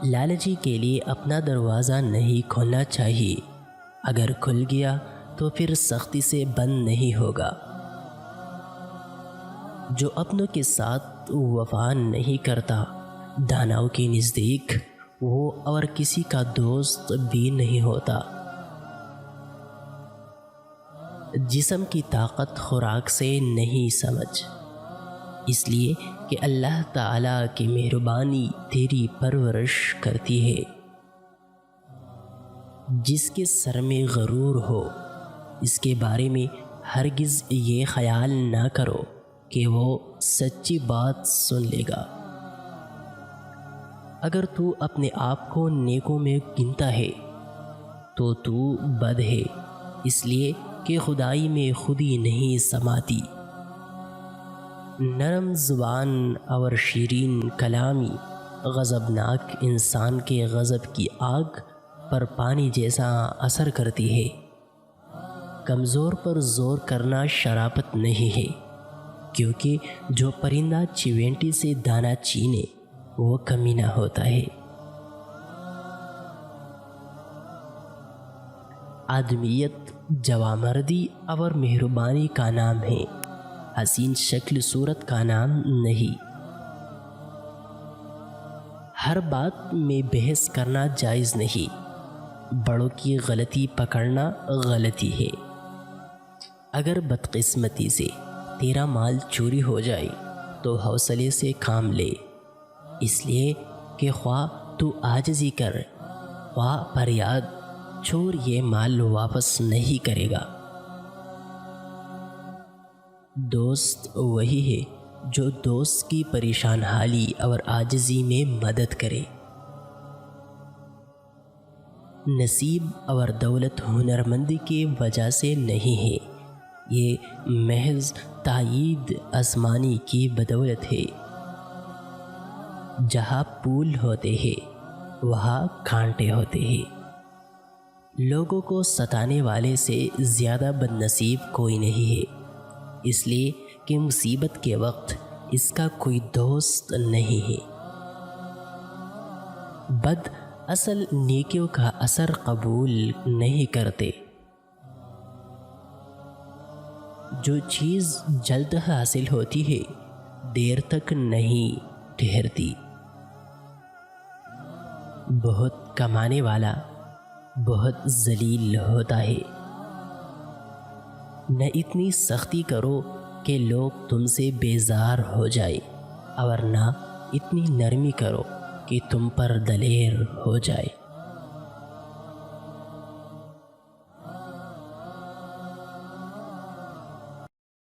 لالچی کے لیے اپنا دروازہ نہیں کھولنا چاہیے، اگر کھل گیا تو پھر سختی سے بند نہیں ہوگا۔ جو اپنوں کے ساتھ وفا نہیں کرتا، داناؤں کے نزدیک وہ اور کسی کا دوست بھی نہیں ہوتا۔ جسم کی طاقت خوراک سے نہیں سمجھ، اس لیے کہ اللہ تعالیٰ کی مہربانی تیری پرورش کرتی ہے۔ جس کے سر میں غرور ہو، اس کے بارے میں ہرگز یہ خیال نہ کرو کہ وہ سچی بات سن لے گا۔ اگر تو اپنے آپ کو نیکوں میں گنتا ہے تو بد ہے، اس لیے کہ خدائی میں خودی نہیں سماتی۔ نرم زبان اور شیرین کلامی غضبناک انسان کے غضب کی آگ پر پانی جیسا اثر کرتی ہے۔ کمزور پر زور کرنا شرافت نہیں ہے، کیونکہ جو پرندہ چیونٹی سے دانہ چینے وہ کمینہ ہوتا ہے۔ آدمیت جوامردی اور مہربانی کا نام ہے، حسین شکل صورت کا نام نہیں۔ ہر بات میں بحث کرنا جائز نہیں، بڑوں کی غلطی پکڑنا غلطی ہے۔ اگر بدقسمتی سے تیرا مال چوری ہو جائے تو حوصلے سے کام لے، اس لیے کہ خواہ تو عاجزی کر، خواہ فریاد، چور یہ مال واپس نہیں کرے گا۔ دوست وہی ہے جو دوست کی پریشان حالی اور عاجزی میں مدد کرے۔ نصیب اور دولت ہنرمندی کی وجہ سے نہیں ہے، یہ محض تائید آسمانی کی بدولت ہے۔ جہاں پھول ہوتے ہیں وہاں کانٹے ہوتے ہیں۔ لوگوں کو ستانے والے سے زیادہ بد نصیب کوئی نہیں ہے، اس لیے کہ مصیبت کے وقت اس کا کوئی دوست نہیں ہے۔ بد اصل نیکیوں کا اثر قبول نہیں کرتے۔ جو چیز جلد حاصل ہوتی ہے دیر تک نہیں ٹھہرتی۔ بہت کمانے والا بہت ذلیل ہوتا ہے۔ نہ اتنی سختی کرو کہ لوگ تم سے بیزار ہو جائے، اور نہ اتنی نرمی کرو کہ تم پر دلیر ہو جائے۔